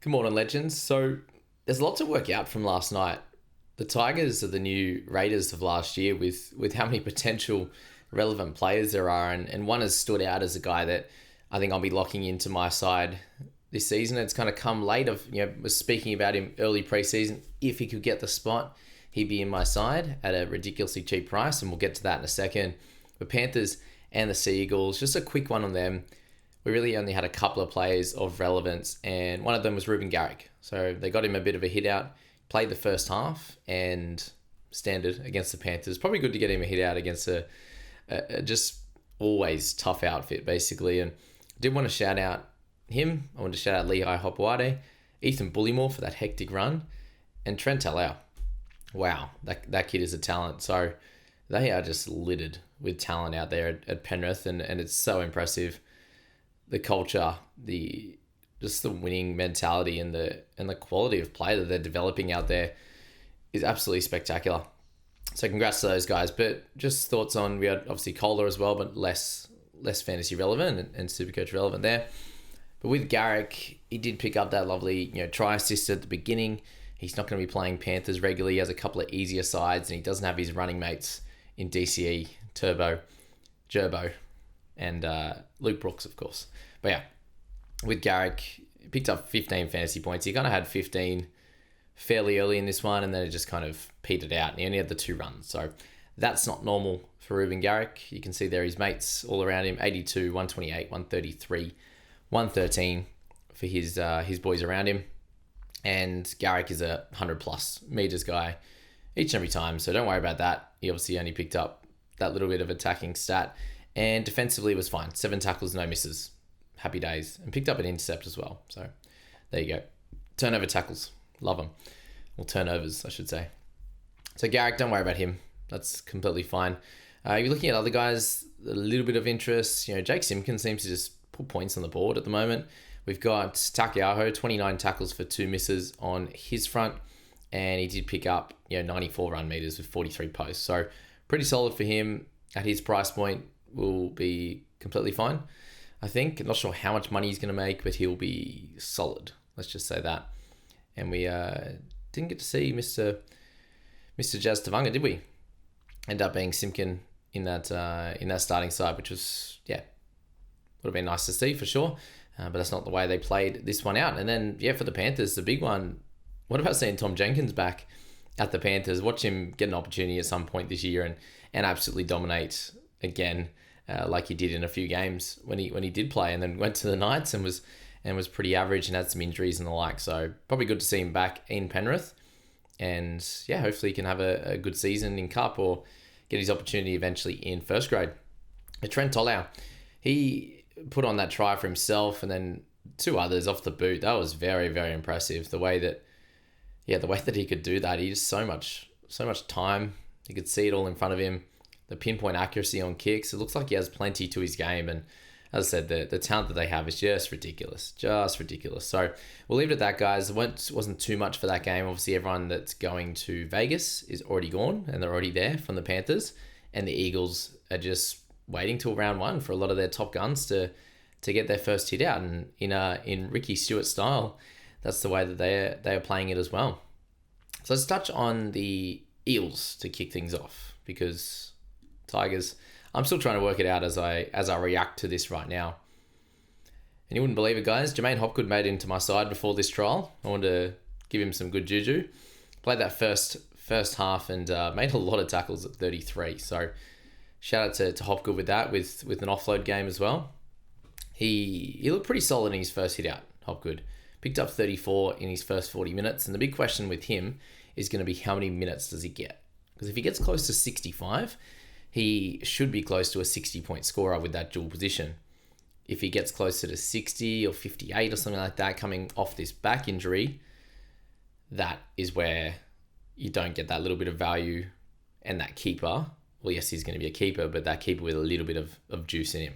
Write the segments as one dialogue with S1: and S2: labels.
S1: Good morning, legends. So there's a lot to work out from last night. The Tigers are the new Raiders of last year with how many potential relevant players there are. And one has stood out as a guy that I think I'll be locking into my side this season. It's kind of come late. Was speaking about him early preseason. If he could get the spot, he'd be in my side at a ridiculously cheap price. And we'll get to that in a second. The Panthers and the Sea Eagles, just a quick one on them. We really only had a couple of players of relevance, and one of them was Reuben Garrick. So they got him a bit of a hit out, played the first half, and standard against the Panthers. Probably good to get him a hit out against a just always tough outfit, basically. And I did want to shout out him. I want to shout out Lehigh Hopewade, Ethan Bullymore for that hectic run, and Trent Talau. Wow, that kid is a talent. So they are just littered with talent out there at Penrith, and it's so impressive. The culture, the winning mentality, and the quality of play that they're developing out there is absolutely spectacular. So congrats to those guys. But just thoughts on, we had obviously Kohler as well, but less fantasy relevant and SuperCoach relevant there. But with Garrick, he did pick up that lovely try assist at the beginning. He's not going to be playing Panthers regularly. He has a couple of easier sides, and he doesn't have his running mates in DCE, Turbo, Gerbo, and Luke Brooks, of course. But yeah, with Garrick, he picked up 15 fantasy points. He kind of had 15 fairly early in this one, and then it just kind of petered out. And he only had the 2 runs. So that's not normal for Reuben Garrick. You can see there his mates all around him, 82, 128, 133, 113 for his boys around him. And Garrick is a 100-plus meters guy each and every time, so don't worry about that. He obviously only picked up that little bit of attacking stat. And defensively was fine. 7 tackles, no misses. Happy days. And picked up an intercept as well. So there you go. Turnover tackles. Love them. Or turnovers, I should say. So Garrick, don't worry about him. That's completely fine. You're looking at other guys, a little bit of interest. Jake Simpkins seems to just put points on the board at the moment. We've got Takiaho, 29 tackles for 2 misses on his front. And he did pick up 94 run meters with 43 posts. So pretty solid for him at his price point. Will be completely fine, I think. Not sure how much money he's going to make, but he'll be solid. Let's just say that. And we didn't get to see Mr. Jazz Tavanga, did we? End up being Simpkin in that starting side, which was, would have been nice to see for sure. But that's not the way they played this one out. And then, for the Panthers, the big one, what about seeing Tom Jenkins back at the Panthers? Watch him get an opportunity at some point this year and absolutely dominate again, like he did in a few games when he did play, and then went to the Knights and was pretty average and had some injuries and the like. So probably good to see him back in Penrith, and hopefully he can have a good season in Cup or get his opportunity eventually in first grade. Trent Talau, he put on that try for himself and then 2 others off the boot. That was very, very impressive. The way that he could do that. He just so much time. You could see it all in front of him. The pinpoint accuracy on kicks. It looks like he has plenty to his game. And as I said, the talent that they have is just ridiculous. Just ridiculous. So we'll leave it at that, guys. It wasn't too much for that game. Obviously, everyone that's going to Vegas is already gone, and they're already there from the Panthers. And the Eagles are just waiting till round 1 for a lot of their top guns to get their first hit out. And in Ricky Stewart style, that's the way that they are playing it as well. So let's touch on the Eels to kick things off, because Tigers, I'm still trying to work it out as I react to this right now. And you wouldn't believe it, guys. Jermaine Hopgood made it into my side before this trial. I wanted to give him some good juju. Played that first half and made a lot of tackles at 33. So shout out to Hopgood with that, with an offload game as well. He looked pretty solid in his first hit out, Hopgood. Picked up 34 in his first 40 minutes. And the big question with him is going to be how many minutes does he get? Because if he gets close to 65, he should be close to a 60-point scorer with that dual position. If he gets closer to 60 or 58 or something like that, coming off this back injury, that is where you don't get that little bit of value. And that keeper, well, yes, he's going to be a keeper, but that keeper with a little bit of juice in him,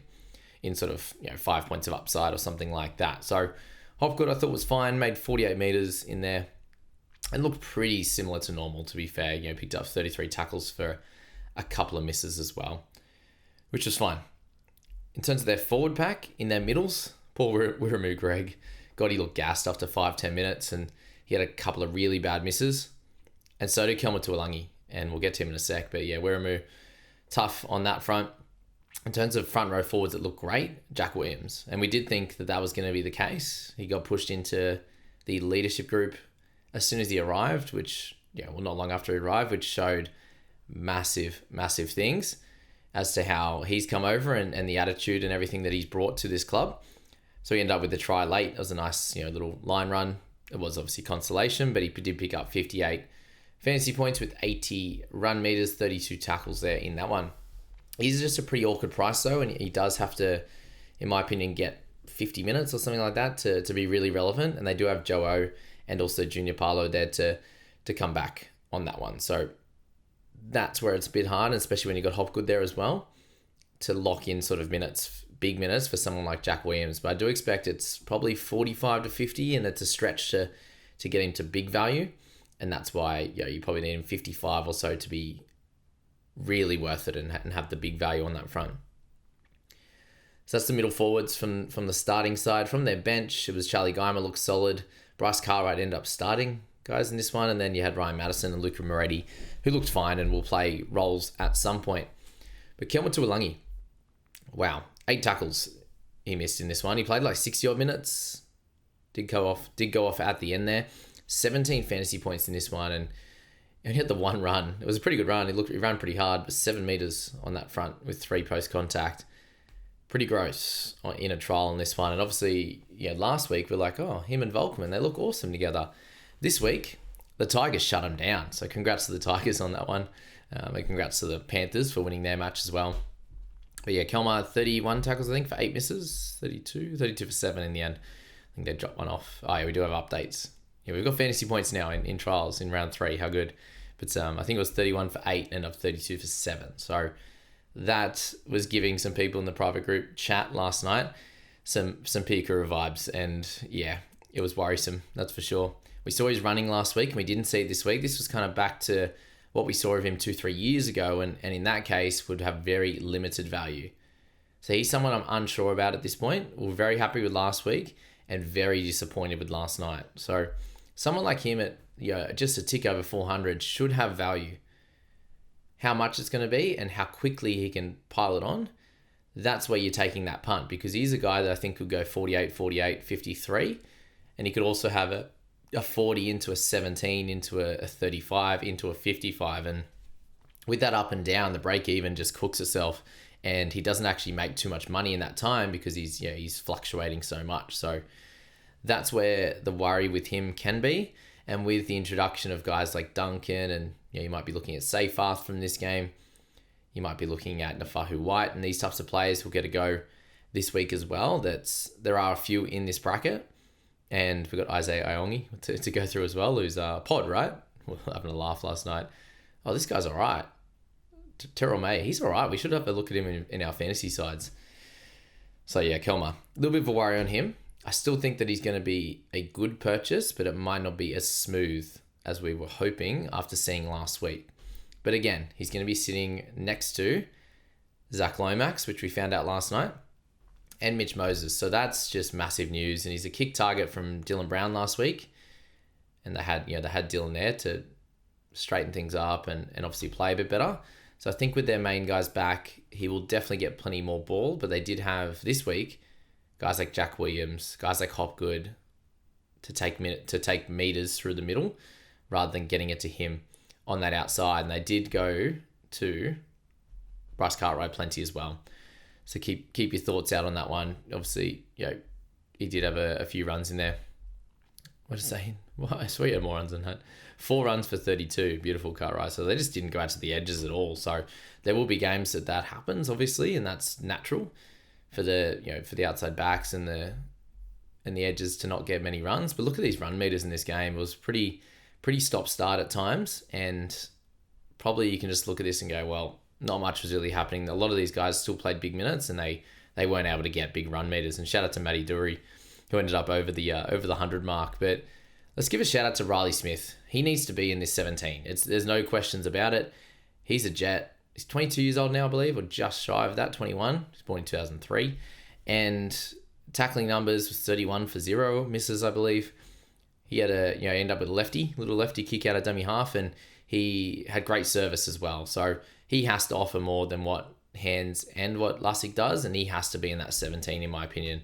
S1: in sort of 5 points of upside or something like that. So Hopgood, I thought, was fine, made 48 meters in there and looked pretty similar to normal, to be fair. Picked up 33 tackles for a couple of misses as well, which was fine. In terms of their forward pack, in their middles, Paul Wiramu Greg God, he looked gassed after 5-10 minutes, and he had a couple of really bad misses. And so did Kelma Tuolangi, and we'll get to him in a sec. But yeah, Wiramu, tough on that front. In terms of front row forwards that look great, Jack Williams. And we did think that was going to be the case. He got pushed into the leadership group as soon as he arrived, not long after he arrived, which showed massive, massive things as to how he's come over and the attitude and everything that he's brought to this club. So he ended up with the try late. It was a nice, little line run. It was obviously consolation, but he did pick up 58 fantasy points with 80 run meters, 32 tackles there in that one. He's just a pretty awkward price though, and he does have to, in my opinion, get 50 minutes or something like that to be really relevant. And they do have Joe O and also Junior Paulo there to come back on that one. So that's where it's a bit hard, especially when you got Hopgood there as well, to lock in sort of minutes, big minutes for someone like Jack Williams. But I do expect it's probably 45 to 50, and it's a stretch to get him to big value. And that's why you probably need him 55 or so to be really worth it and have the big value on that front. So that's the middle forwards from the starting side. From their bench, it was Charlie Geimer looked solid. Bryce Cartwright ended up starting guys in this one. And then you had Ryan Madison and Luca Moretti, who looked fine and will play roles at some point. But Kelma Tuolangi, wow, 8 tackles he missed in this one. He played like 60-odd minutes. Did go off at the end there. 17 fantasy points in this one, and he had the one run. It was a pretty good run. He ran pretty hard, but 7 meters on that front with 3 post contact. Pretty gross in a trial on this one. And obviously, last week we're like, oh, him and Volkman, they look awesome together. This week, the Tigers shut him down. So congrats to the Tigers on that one. And congrats to the Panthers for winning their match as well. But yeah, Kelma, 31 tackles, I think, for 8 misses. 32 for 7 in the end. I think they dropped one off. Oh yeah, we do have updates. Yeah, we've got fantasy points now in trials in round 3. How good. But I think it was 31 for 8 and up 32 for 7. So that was giving some people in the private group chat last night some Pikuru vibes. And yeah, it was worrisome, that's for sure. We saw his running last week and we didn't see it this week. This was kind of back to what we saw of him 2-3 years ago. And in that case would have very limited value. So he's someone I'm unsure about at this point. We're very happy with last week and very disappointed with last night. So someone like him at just a tick over 400 should have value. How much it's going to be and how quickly he can pile it on, that's where you're taking that punt, because he's a guy that I think could go 48, 48, 53, and he could also have a 40 into a 17, into a 35, into a 55, and with that up and down, the break even just cooks itself, and he doesn't actually make too much money in that time because he's fluctuating so much. So that's where the worry with him can be. And with the introduction of guys like Duncan, and you might be looking at Seyfarth from this game, you might be looking at Nafahu White and these types of players who'll get a go this week as well. There are a few in this bracket, and we've got Isaiah Iongi to go through as well, who's pod, right? We were having a laugh last night. Oh, this guy's all right. Terrell May, he's all right. We should have a look at him in our fantasy sides. So yeah, Kelma, a little bit of a worry on him. I still think that he's going to be a good purchase, but it might not be as smooth as we were hoping after seeing last week. But again, he's going to be sitting next to Zach Lomax, which we found out last night, and Mitch Moses. So that's just massive news. And he's a kick target from Dylan Brown last week. And they had Dylan there to straighten things up and obviously play a bit better. So I think with their main guys back, he will definitely get plenty more ball. But they did have this week guys like Jack Williams, guys like Hopgood to take meters through the middle rather than getting it to him on that outside. And they did go to Bryce Cartwright plenty as well. So keep your thoughts out on that one. Obviously, he did have a few runs in there. What did I say? Well, I swear he had more runs than that. 4 runs for 32. Beautiful Cartwright. So they just didn't go out to the edges at all. So there will be games that happens, obviously, and that's natural for the outside backs and the edges to not get many runs. But look at these run meters in this game. It was pretty stop-start at times, and probably you can just look at this and go, well, not much was really happening. A lot of these guys still played big minutes, and they weren't able to get big run meters. And shout out to Matty Dury, who ended up over the 100 mark. But let's give a shout out to Riley Smith. He needs to be in this 17. There's no questions about it. He's a jet. He's 22 years old now, I believe, or just shy of that, 21. He's born in 2003. And tackling numbers was 31 for 0 misses, I believe. He had end up with a little lefty kick out of dummy half, and he had great service as well. So he has to offer more than what Hands and what Lussick does, and he has to be in that 17 in my opinion.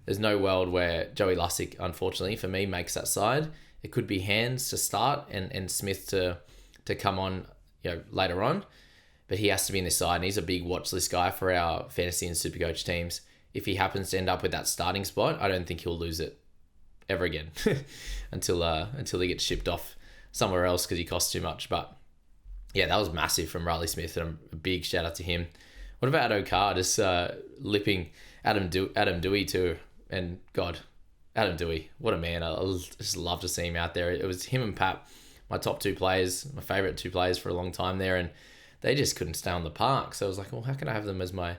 S1: There's no world where Joey Lussick, unfortunately for me, makes that side. It could be Hands to start and Smith to come on later on, but he has to be in this side, and he's a big watch list guy for our Fantasy and SuperCoach teams. If he happens to end up with that starting spot, I don't think he'll lose it ever again until he gets shipped off somewhere else because he costs too much. But yeah, that was massive from Riley Smith, and a big shout out to him. What about Okar just lipping Adam Dewey too? And God, Adam Dewey, what a man. I just love to see him out there. It was him and Pat, my top two players, my favourite two players for a long time there, and they just couldn't stay on the park. So I was like, well, how can I have them as my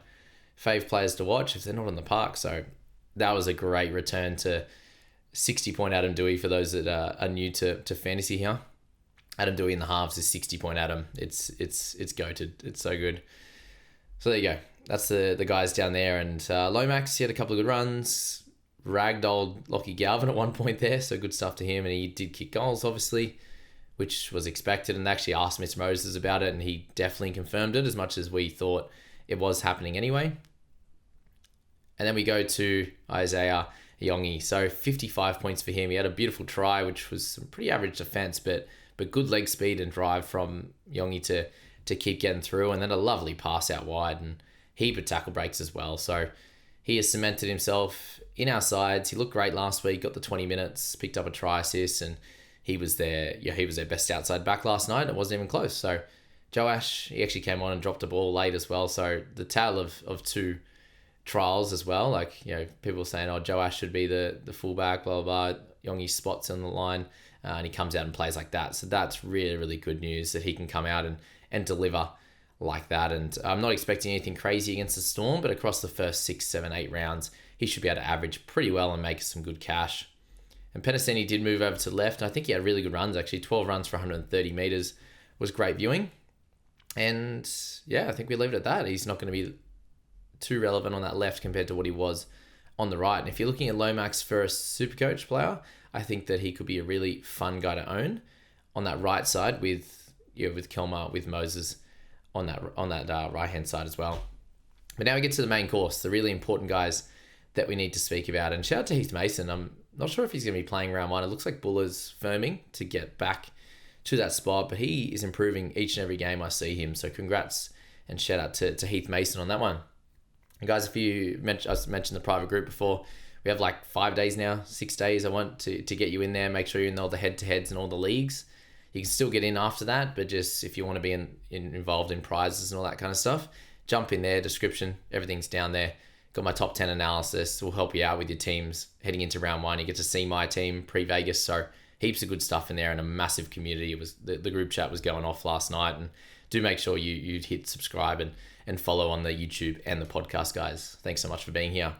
S1: fave players to watch if they're not on the park? So that was a great return to 60-point Adam Dewey for those that are new to fantasy here. Adam Dewey in the halves is 60-point Adam. It's goated. It's so good. So there you go. That's the guys down there. And Lomax, he had a couple of good runs. Ragdolled Lockie Galvin at one point there, so good stuff to him. And he did kick goals, obviously, which was expected. And actually asked Mitch Moses about it, and he definitely confirmed it as much as we thought it was happening anyway. And then we go to Isaiah Yongi. So 55 points for him. He had a beautiful try, which was some pretty average defense, but good leg speed and drive from Yongi to keep getting through. And then a lovely pass out wide and heap of tackle breaks as well. So he has cemented himself in our sides. He looked great last week, got the 20 minutes, picked up a try assist, and he was their best outside back last night. It wasn't even close. So Joash, he actually came on and dropped a ball late as well. So the tale of two trials as well. Like, people saying, oh, Joash should be the fullback, blah, blah, blah. Yongi spots on the line, and he comes out and plays like that. So that's really, really good news that he can come out and deliver like that. And I'm not expecting anything crazy against the Storm, but across the first 6, 7, 8 rounds, he should be able to average pretty well and make some good cash. And Penasini did move over to the left. And I think he had really good runs, actually. 12 runs for 130 meters was great viewing. And yeah, I think we leave it at that. He's not going to be too relevant on that left compared to what he was on the right. And if you're looking at Lomax for a SuperCoach player, I think that he could be a really fun guy to own on that right side with Kelmer, with Moses on that right hand side as well. But now we get to the main course, the really important guys that we need to speak about. And shout out to Heath Mason. I'm not sure if he's going to be playing round one. It looks like Buller's firming to get back to that spot, but he is improving each and every game I see him. So congrats and shout out to Heath Mason on that one. And guys, if you mentioned the private group before, we have like 5 days now, 6 days. I want to get you in there, make sure you're in all the head-to-heads and all the leagues. You can still get in after that, but just if you want to be involved in prizes and all that kind of stuff, jump in there, description, everything's down there. Got my top 10 analysis. Will help you out with your teams heading into round one. You get to see my team pre-Vegas, so heaps of good stuff in there and a massive community. It was the group chat was going off last night, and do make sure you hit subscribe and follow on the YouTube and the podcast, guys. Thanks so much for being here.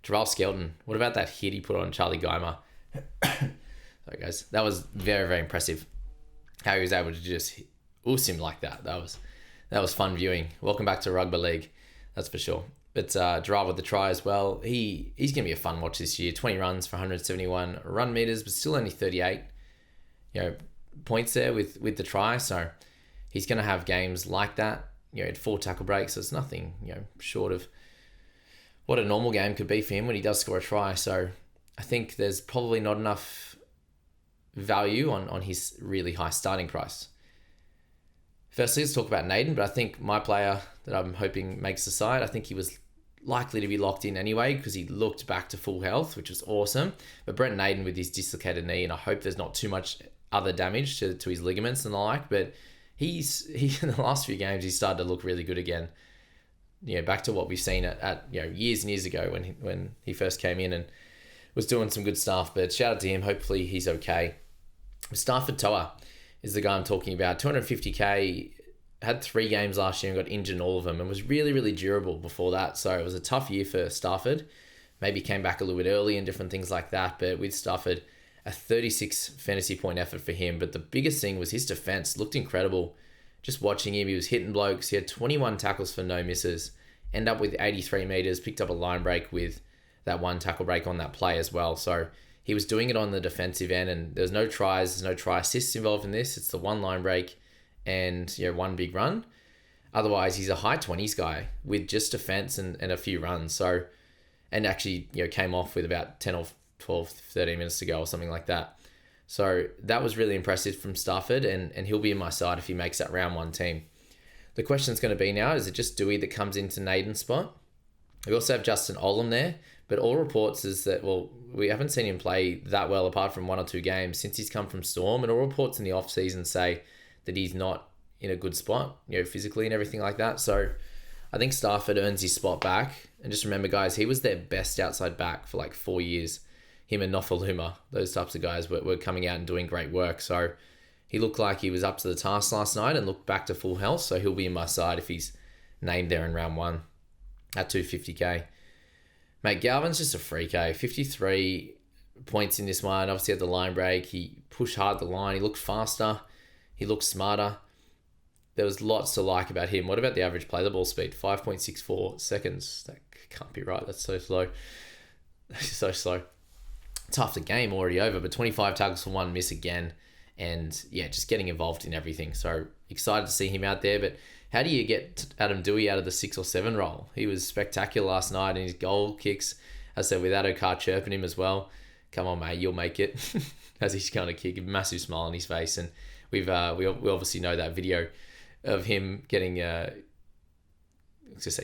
S1: Terrell Skelton, what about that hit he put on Charlie Geimer? Sorry, guys. That was very, very impressive. How he was able to just oos him like that. That was fun viewing. Welcome back to Rugby League, that's for sure. But Gerard with the try as well. He's going to be a fun watch this year. 20 runs for 171 run meters, but still only 38 points there with the try. So he's going to have games like that. Had 4 tackle breaks. So it's nothing short of what a normal game could be for him when he does score a try. So I think there's probably not enough value on his really high starting price. Firstly, let's talk about Hayden, but I think my player that I'm hoping makes the side, I think he was likely to be locked in anyway because he looked back to full health, which was awesome. But Brent Hayden with his dislocated knee, and I hope there's not too much other damage to his ligaments and the like, but he in the last few games, he started to look really good again. Back to what we've seen at years and years ago when he first came in and was doing some good stuff. But shout out to him. Hopefully he's okay. Stafford Toa is the guy I'm talking about. 250k, had 3 games last year and got injured in all of them, and was really, really durable before that. So it was a tough year for Stafford. Maybe came back a little bit early and different things like that. But with Stafford, a 36 fantasy point effort for him. But the biggest thing was his defense looked incredible. Just watching him, he was hitting blokes. He had 21 tackles for no misses. End up with 83 meters, picked up a line break with that one tackle break on that play as well. So he was doing it on the defensive end, and there's no tries, there's no try assists involved in this. It's the one line break and one big run. Otherwise, he's a high 20s guy with just defense and a few runs. So, and actually, came off with about 10 or 12, 13 minutes to go or something like that. So that was really impressive from Stafford, and he'll be in my side if he makes that round one team. The question's going to be now, is it just Dewey that comes into Naden's spot? We also have Justin Olam there, but all reports is that, we haven't seen him play that well apart from 1 or 2 games since he's come from Storm, and all reports in the off-season say that he's not in a good spot, physically and everything like that. So I think Stafford earns his spot back. And just remember, guys, he was their best outside back for like 4 years. Him and Nofaluma, those types of guys were coming out and doing great work. So he looked like he was up to the task last night and looked back to full health. So he'll be in my side if he's named there in round 1 at 250k. Mate, Galvin's just a freak, 53 points in this one. Obviously had the line break. He pushed hard the line. He looked faster. He looked smarter. There was lots to like about him. What about the average play the ball speed? 5.64 seconds. That can't be right. That's so slow. That's so slow. It's half the game already over, but 25 tackles for 1 miss again. And just getting involved in everything. So excited to see him out there. But how do you get Adam Dewey out of the 6 or 7 role? He was spectacular last night, and his goal kicks, as I said, with Adokar chirping him as well. Come on, mate, you'll make it. As he's going to kick, a massive smile on his face. And we obviously know that video of him getting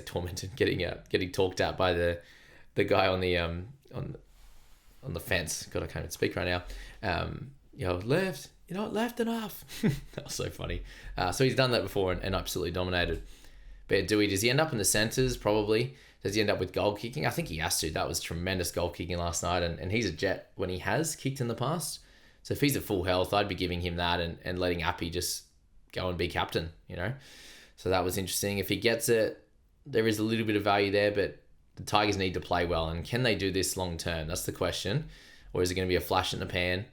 S1: tormented, getting talked at by the guy on the fence. God, I can't even speak right now. Left, left enough. That was so funny. So he's done that before and absolutely dominated. But Dewey, does he end up in the centres? Probably. Does he end up with goal kicking? I think he has to. That was tremendous goal kicking last night, and he's a jet when he has kicked in the past. So if he's at full health, I'd be giving him that and letting Appy just go and be captain, So that was interesting. If he gets it, there is a little bit of value there, but the Tigers need to play well. And can they do this long term? That's the question. Or is it going to be a flash in the pan?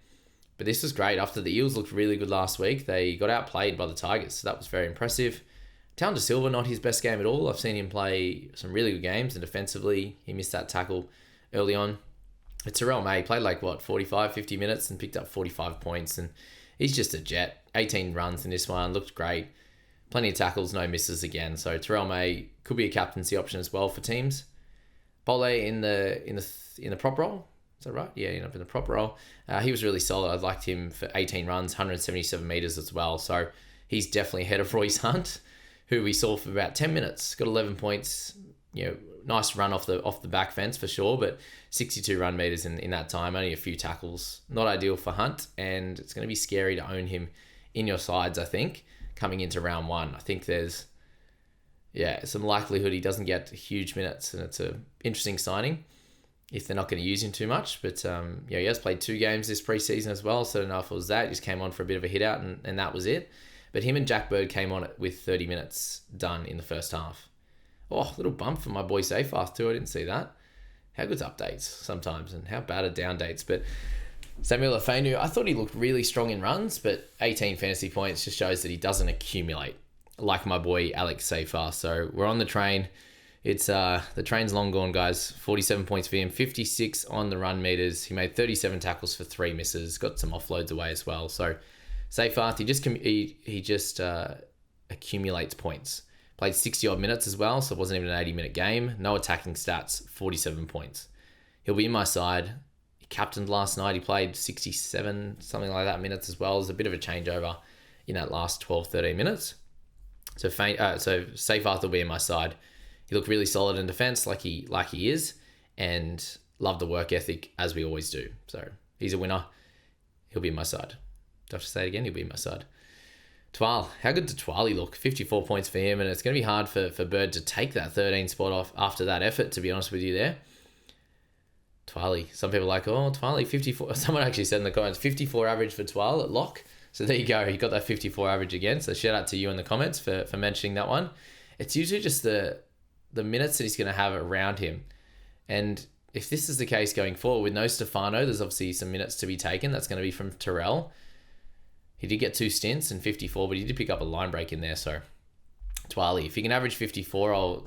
S1: But this was great. After the Eels looked really good last week, they got outplayed by the Tigers. So that was very impressive. Town De Silva, not his best game at all. I've seen him play some really good games, and defensively, he missed that tackle early on. But Terrell May played 45, 50 minutes and picked up 45 points. And he's just a jet. 18 runs in this one, looked great. Plenty of tackles, no misses again. So Terrell May could be a captaincy option as well for teams. Bole in the prop role. Is that right? Yeah, in the prop role. He was really solid. I liked him for 18 runs, 177 meters as well. So he's definitely ahead of Royce Hunt, who we saw for about 10 minutes. Got 11 points. Nice run off the back fence for sure, but 62 run meters in that time. Only a few tackles. Not ideal for Hunt, and it's going to be scary to own him in your sides, I think, coming into round 1. I think there's some likelihood he doesn't get huge minutes, and it's an interesting signing if they're not going to use him too much. But he has played 2 games this preseason as well, so I don't know if it was that. He just came on for a bit of a hit out, and that was it. But him and Jack Bird came on with 30 minutes done in the first half. Oh, little bump for my boy Seyfarth too. I didn't see that. How good's updates sometimes, and how bad are down dates. But Samuel Afenu, I thought he looked really strong in runs, but 18 fantasy points just shows that he doesn't accumulate like my boy Alex Seyfarth. So we're on the train. It's the train's long gone, guys. 47 points for him, 56 on the run meters. He made 37 tackles for 3 misses. Got some offloads away as well. So Seyfarth, he just accumulates points. Played 60 odd minutes as well, so it wasn't even an 80-minute game. No attacking stats, 47 points. He'll be in my side. He captained last night. He played 67, something like that, minutes as well. There's a bit of a changeover in that last 12, 13 minutes. So Seyfarth will be in my side. He looked really solid in defense, like he is, and love the work ethic as we always do. So he's a winner. He'll be in my side. Do I have to say it again? He'll be in my side. Twal, how good did Twali look? 54 points for him, and it's going to be hard for Bird to take that 13 spot off after that effort, to be honest with you there. Twali, some people are like, Twali, 54. Someone actually said in the comments, 54 average for Twal at lock. So there you go. He got that 54 average again. So shout out to you in the comments for mentioning that one. It's usually just the minutes that he's going to have around him. And if this is the case going forward with no Stefano, there's obviously some minutes to be taken. That's going to be from Terrell. He did get 2 stints and 54, but he did pick up a line break in there. So Twali, if he can average 54,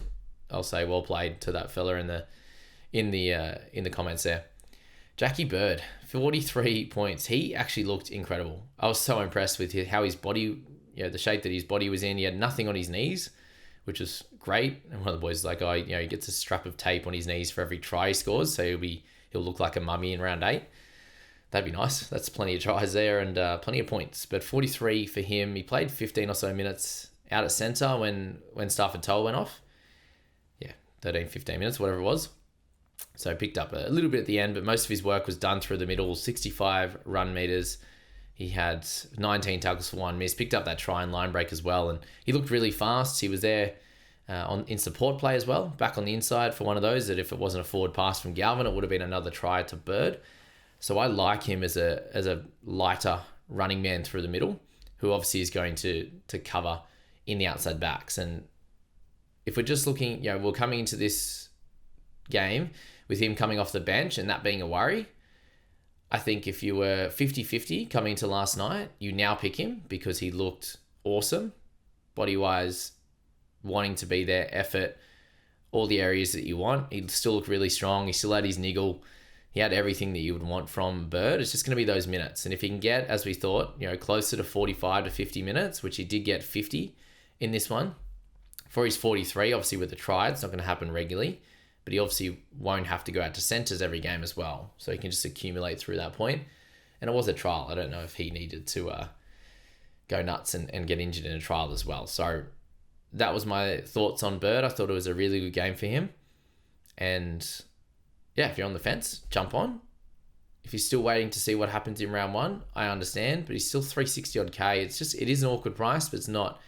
S1: I'll say well played to that fella in in the comments there. Jackie Bird, 43 points. He actually looked incredible. I was so impressed with how his body, the shape that his body was in. He had nothing on his knees, which was great. And one of the boys was like, he gets a strap of tape on his knees for every try he scores, so he'll look like a mummy in round 8. That'd be nice. That's plenty of tries there and plenty of points. But 43 for him. He played 15 or so minutes out at centre when Stafford Toll went off. 13, 15 minutes, whatever it was. So picked up a little bit at the end, but most of his work was done through the middle, 65 run meters. He had 19 tackles for 1 miss, picked up that try and line break as well, and he looked really fast. He was there in support play as well, back on the inside for one of those that if it wasn't a forward pass from Galvin, it would have been another try to Bird. So I like him as a lighter running man through the middle, who obviously is going to cover in the outside backs. And if we're just looking, we're coming into this game with him coming off the bench and that being a worry, I think if you were 50-50 coming into last night, you now pick him because he looked awesome, body-wise, wanting to be there, effort, all the areas that you want. He still looked really strong. He still had his niggle. He had everything that you would want from Bird. It's just going to be those minutes. And if he can get, as we thought, closer to 45 to 50 minutes, which he did get 50 in this one, for his 43, obviously with the try, it's not going to happen regularly, but he obviously won't have to go out to centres every game as well. So he can just accumulate through that point. And it was a trial. I don't know if he needed to go nuts and get injured in a trial as well. So that was my thoughts on Bird. I thought it was a really good game for him. And if you're on the fence, jump on. If you're still waiting to see what happens in round 1, I understand, but he's still 360 odd K. It is an awkward price, but it's not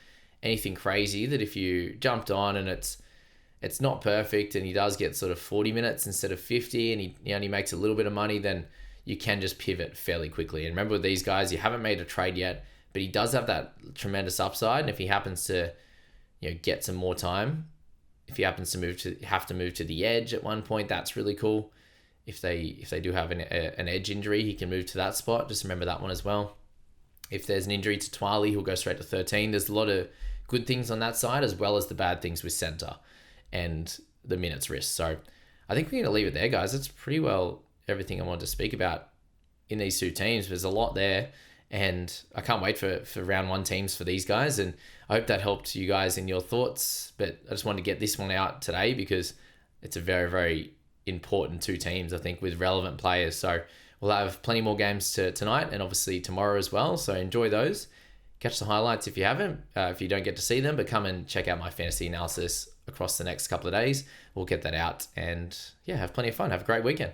S1: anything crazy that if you jumped on and it's not perfect and he does get sort of 40 minutes instead of 50 and he only makes a little bit of money, then you can just pivot fairly quickly. And remember with these guys, you haven't made a trade yet, but he does have that tremendous upside. And if he happens to get some more time, if he happens to have to move to the edge at one point, that's really cool. If they do have an edge injury, he can move to that spot. Just remember that one as well. If there's an injury to Twiley, he'll go straight to 13. There's a lot of good things on that side as well as the bad things with centre and the minutes risk. So I think we're going to leave it there, guys. That's pretty well everything I wanted to speak about in these two teams. There's a lot there, and I can't wait for round 1 teams for these guys, and I hope that helped you guys in your thoughts. But I just wanted to get this one out today because it's a very, very important 2 teams, I think, with relevant players. So we'll have plenty more games tonight and obviously tomorrow as well. So enjoy those. Catch the highlights if you haven't, if you don't get to see them, but come and check out my fantasy analysis across the next couple of days. We'll get that out and have plenty of fun. Have a great weekend.